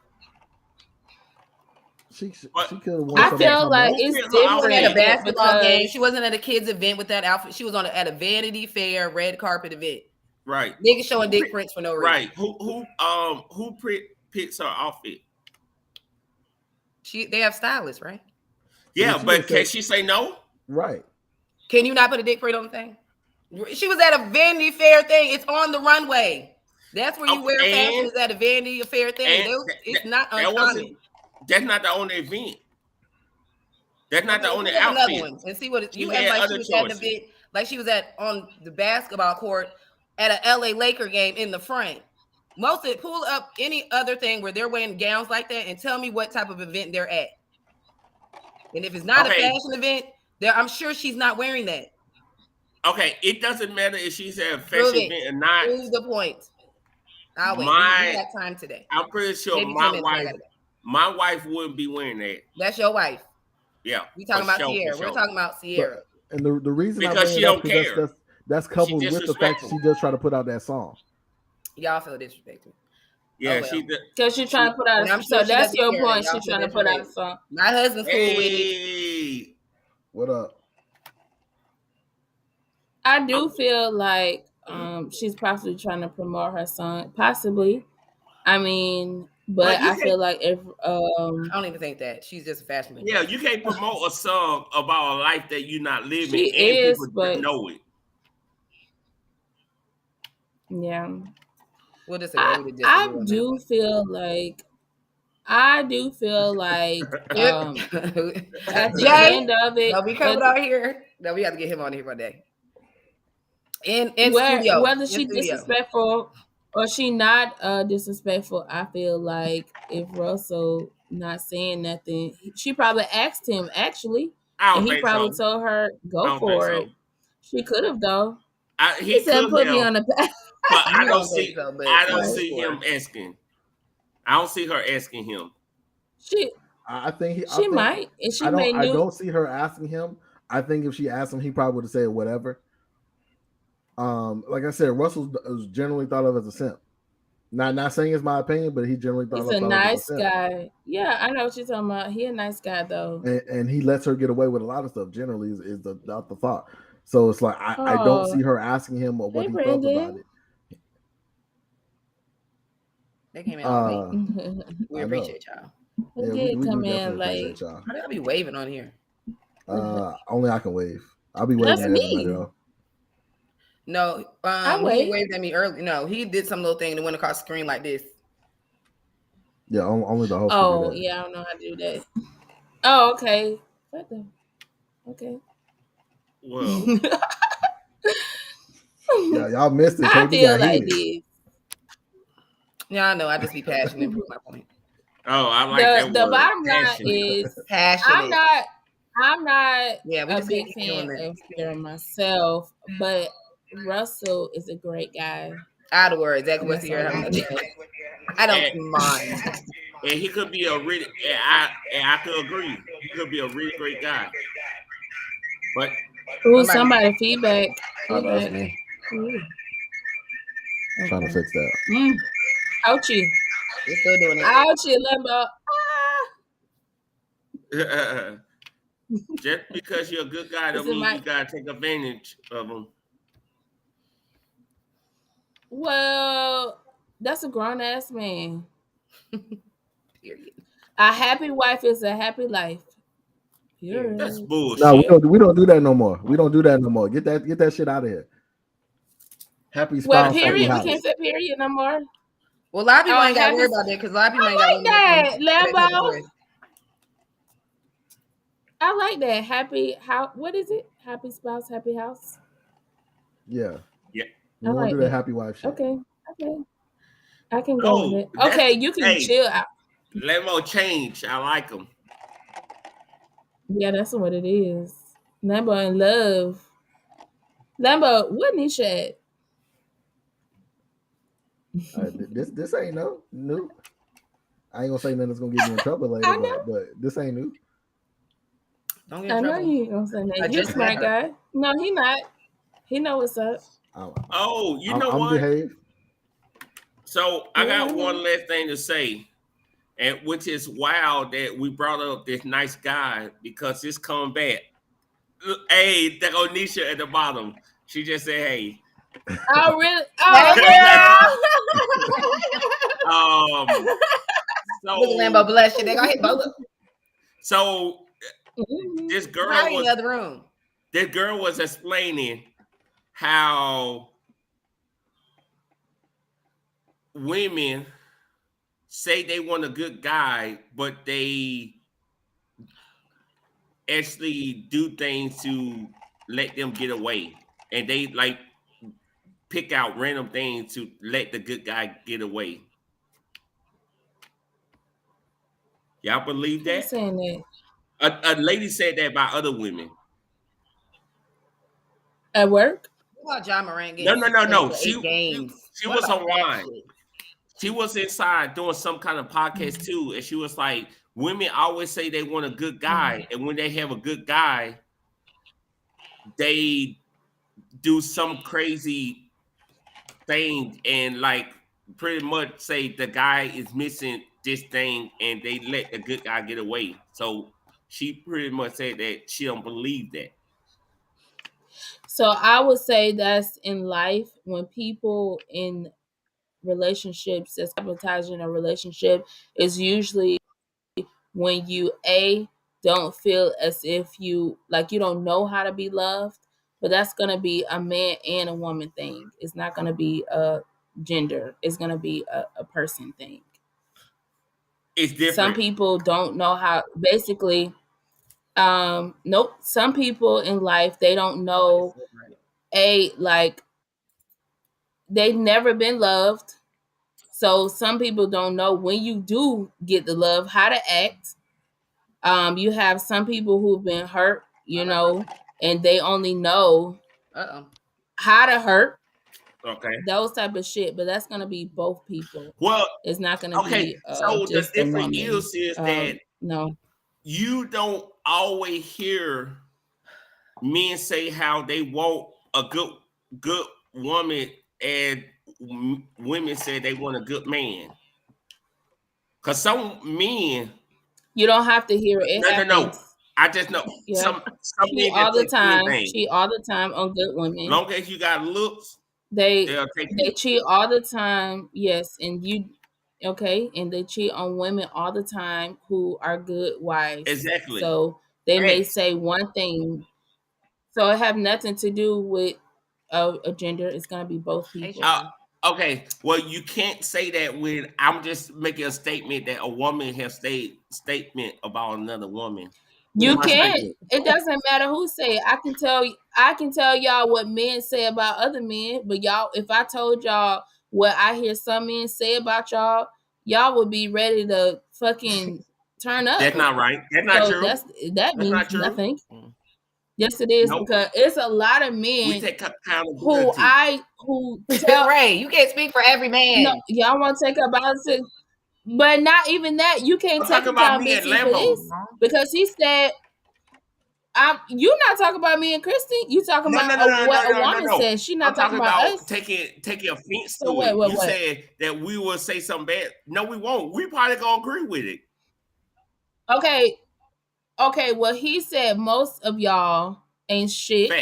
She could have won. I feel like it's different. At a basketball game. She wasn't at a kids event with that outfit. She was at a Vanity Fair red carpet event. Right. Niggas showing dick prints for no reason. Right. Who picks her outfit? They have stylists, right? Yeah, but can she say no? Right. Can you not put a dick print on the thing? She was at a Vanity Fair thing. It's on the runway. That's where you wear fashion. Is at a Vanity Fair thing. It's not uncommon. That's not the only event. That's not the only outfit. Another one. And see what you act like she was at an event, like she was on the basketball court at an LA Laker game in the front. pull up any other thing where they're wearing gowns like that and tell me what type of event they're at. And if it's not a fashion event, I'm sure she's not wearing that. Okay, it doesn't matter if she's at a fashion event or not. Prove the point. I'll wait. We got time today. I'm pretty sure my wife wouldn't be wearing that. That's your wife. Yeah. We talking about Sierra. We're talking about Sierra. And the reason because she don't care. That's coupled with the fact that she just tried to put out that song. Y'all feel disrespected. Yeah, she did. Because she's trying to put out a song. So that's your point. She's trying to put out a song. My husband's cool with it. What up? I do feel like she's possibly trying to promote her song. Possibly. I mean, but I feel like if I don't even think that. She's just a fashion lady. Yeah, you can't promote a song about a life that you're not living. She is, but know it. Yeah. We'll just I do feel like at the end of it, no, we coming out here. No, we have to get him on here one day. In studio, whether she's disrespectful or she not disrespectful, I feel like if Russell not saying nothing, she probably asked him actually, and he probably told her go for it. She could have though. He said put me on the path. But I don't see him asking. I don't see her asking him. I think she might. And she I don't see her asking him. I think if she asked him, he probably would have said whatever. Like I said, Russell is generally thought of as a simp. Not saying it's my opinion, but he generally thought of as a simp. He's a nice guy. Yeah, I know what you're talking about. He a nice guy though. And he lets her get away with a lot of stuff. Generally, is the thought. So it's like I don't see her asking him what he felt about it. They came in all late. We appreciate y'all. Yeah, we come in late. How do I be waving on here? Only I can wave. I'll be waving at everybody else. No, he waved at me early. No, he did some little thing that went across the screen like this. Yeah, only the host. Oh, yeah, I don't know how to do that. Oh, okay. Okay. Well. Yeah, y'all missed it. I feel like this. Yeah, I know. I just be passionate and prove my point. Oh, I like that word. The bottom line is passionate. I'm not a big fan of Sierra myself, but Russell is a great guy. Out of words, exactly what Sierra. I don't mind. And he could be a really, I could agree. He could be a really great guy. But somebody feedback. That's me. Trying to fix that. Ouchie. You're still doing it. Ouchie, Limbo. Just because you're a good guy don't mean you gotta take advantage of them. Well, that's a grown ass man. Period. A happy wife is a happy life. Yeah, that's bullshit. No, we don't do that no more. We don't do that no more. Get that shit out of here. Happy spouse. Well, period. We can't say period no more. Well, a lot of people ain't got to worry about that because a lot of people ain't got that, Lambo. I like that. Happy house. What is it? Happy spouse, happy house. Yeah. Yeah. We want to do that happy wife shit. Okay. I can go with it. Okay, you can chill out. Lambo change. I like them. Yeah, that's what it is. Lambo in love. Lambo, what Nisha at? This ain't new. I ain't gonna say nothing that's gonna get me in trouble later, but this ain't new. Don't get in trouble. I know you ain't gonna say that. You're a smart guy. No, he not. He know what's up. You know what? Behaved. So I got one last thing to say, and which is wild that we brought up this nice guy because it's coming back. Hey, that Onisha at the bottom. She just said, "Hey." Oh really? Oh yeah. So Lambo bless you. They gonna hit both. So this girl was in the other room. This girl was explaining how women say they want a good guy, but they actually do things to let them get away, and they like pick out random things to let the good guy get away. Y'all believe that? Who's saying that? A lady said that by other women. At work? What about John Moran No. She was online. She was inside doing some kind of podcast too, and she was like, women always say they want a good guy, and when they have a good guy, they do some crazy thing and like pretty much say the guy is missing this thing, and they let the good guy get away. So she pretty much said that she don't believe that. So I would say that's in life when people in relationships that's sabotaging a relationship is usually when you don't feel as if you don't know how to be loved, but that's gonna be a man and a woman thing. It's not gonna be a gender. It's gonna be a person thing. It's different. Some people don't know how. Basically, nope. Some people in life they don't know they've never been loved. So some people don't know when you do get the love, how to act. You have some people who've been hurt, and they only know how to hurt. Okay. Those type of shit, but that's gonna be both people. Well, it's not gonna be so just the difference is that no, you don't always hear men say how they want a good woman, and women say they want a good man. Cause some men, you don't have to hear it. No. I just know some men all the time. Cheat all the time on good women. Long as you got looks, they cheat all the time. Yes, and and they cheat on women all the time who are good wives. Exactly. So they may say one thing, so it have nothing to do with a gender. It's gonna be both people. Okay, well, you can't say that when I'm just making a statement that a woman has statement about another woman. You can't. It doesn't matter who say it. I can tell y'all what men say about other men, but y'all, if I told y'all what I hear some men say about y'all, y'all would be ready to fucking turn up. That's not right. That's not true. That means nothing. Yes, it is, because it's a lot of men who tell Ray, you can't speak for every man. No, y'all want to take accountability, but not even that. You can't take accountability for this because he said, "You're not talking about me and Kristen. You talking about what a woman said. She's not talking about us." Taking offense to it. You said that we will say something bad. No, we won't. We probably gonna agree with it. Okay, well, he said most of y'all ain't shit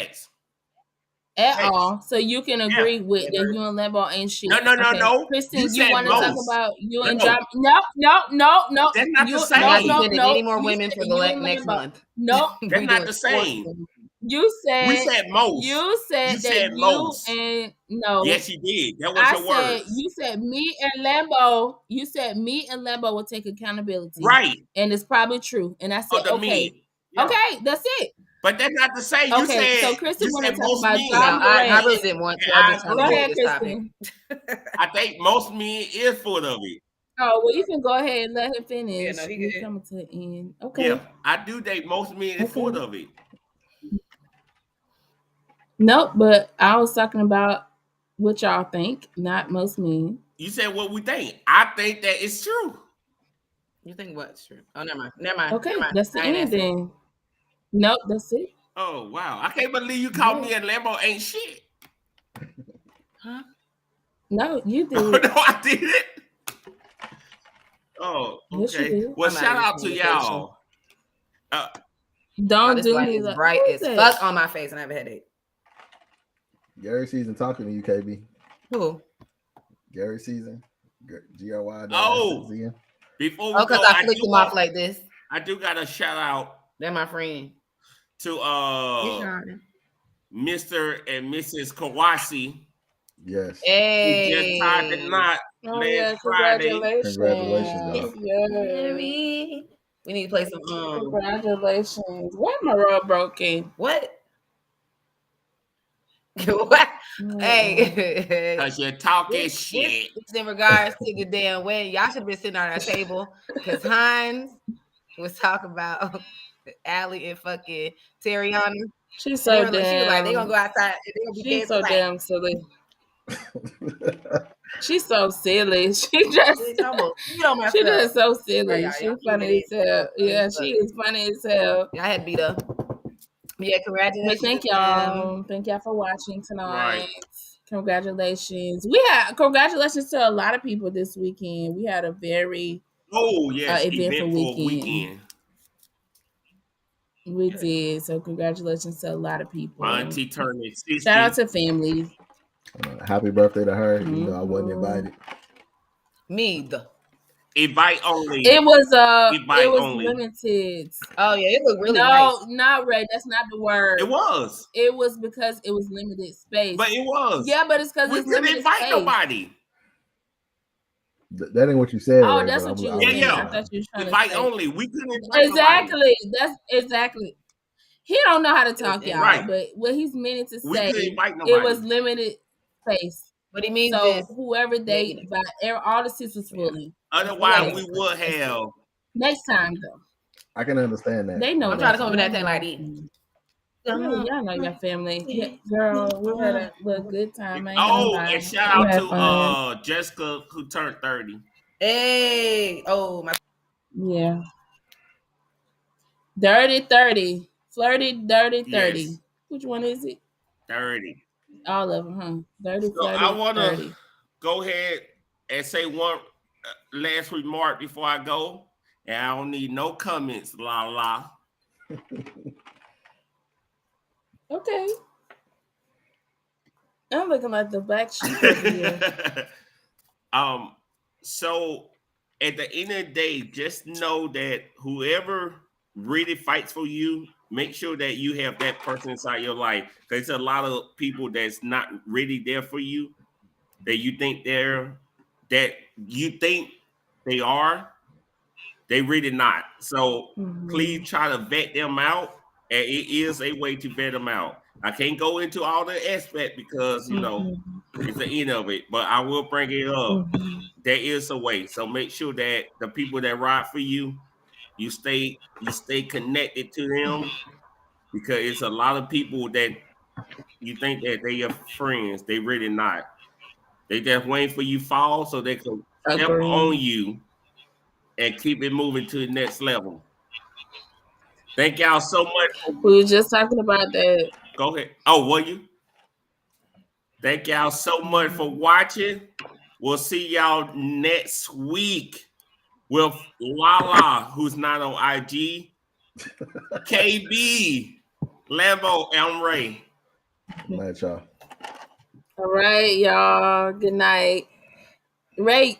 at all, so you can agree with that you and Lambo ain't shit. No. Kristen, you want to talk about you and John? No. That's not the same. No. Need more women for the next month. No, that's not the same. You said we said most. You said most. And no. Yes, you did. That was your word. You said me and Lambo. You said me and Lambo will take accountability. Right. And it's probably true. And I said, okay. Yeah. Okay, that's it. But that's not the same. You said, so Kristen want to talk about John Moran. I really didn't want to. Go ahead, Kristen. I think most men is full of it. Oh, well, you can go ahead and let him finish. Yeah, no, He's coming to the end. Okay. Yeah, I do think most men is full of it. Nope, but I was talking about what y'all think, not most men. You said what we think. I think that it's true. You think what's true? Oh, never mind. Okay, that's the end then. Nope, that's it. Oh, wow. I can't believe you called me and Lambo ain't shit. Huh? No, you did. Oh, no, I didn't. Oh, okay. Yes, well, shout out to y'all. Don't do me like bright as fuck on my face and I have a headache. Gary Season talking to you, KB. Who? Gary Season. GRY. Oh, before we because I flicked him off like this. I do got a shout out. They're my friend. To Mr. and Mrs. Kawasi. Yes. Hey. He just tied the knot last Friday. Congratulations. Yeah. We need to play some. Congratulations. Why my rug broken? What? What? Hey, because you're talking shit. It's in regards to the damn wedding. Y'all should have been sitting on our table because Hines was talking about Allie and fucking Terriana. She's so damn. She was like, they gonna go outside and they gonna be she's so damn silly. She's so silly. She just so silly. She's funny as hell. Yeah, she is funny as hell. I had beat up. Yeah, congratulations. Thank y'all. Thank y'all for watching tonight. Right. Congratulations. Congratulations to a lot of people this weekend. We had a very eventful weekend. We did. So congratulations to a lot of people. My auntie turned 60. Shout out to families. Happy birthday to her. You know I wasn't invited. Me either. Invite only. It was limited. Oh yeah, it was really nice. No, not Ray. That's not the word. It was. It was because it was limited space. But it was. Yeah, but it's because it's limited invite space. Nobody. That ain't what you said. Oh, Ray, that's what you were saying. I thought you were trying invite to say. only. We couldn't invite Exactly. Nobody. That's exactly. He don't know how to talk, y'all. Right. But what he's meaning to say, it was limited space. What he means so is whoever they invite, all the seats was fully. Otherwise, we would have. Next time, though. I can understand that. They know. I'm trying to come up with that thing like this. Y'all know your family. Yeah, girl, we had a good time. And shout out to Jessica who turned 30. Hey, my. Yeah. Dirty 30. Flirty, dirty 30. Yes. Which one is it? 30. All of them, huh? 30, so 30, I want to go ahead and say one last remark before I go. And I don't need no comments, la. Okay. I'm looking like the black sheep over here. So at the end of the day, just know that whoever really fights for you, make sure that you have that person inside your life. Because there's a lot of people that's not really there for you, that you think they are. They really not. So please try to vet them out. And it is a way to vet them out. I can't go into all the aspects because, it's the end of it. But I will bring it up. There is a way. So make sure that the people that ride for you, you stay connected to them. Because it's a lot of people that you think that they are friends. They really not. They just waiting for you fall so they can step on you and keep it moving to the next level. Thank y'all so much. We were just talking about that. Go ahead. Oh, were you? Thank y'all so much for watching. We'll see y'all next week with Lala, who's not on IG, KB, Lambo, and Ray. Good night, y'all. All right, y'all. Good night. Ray.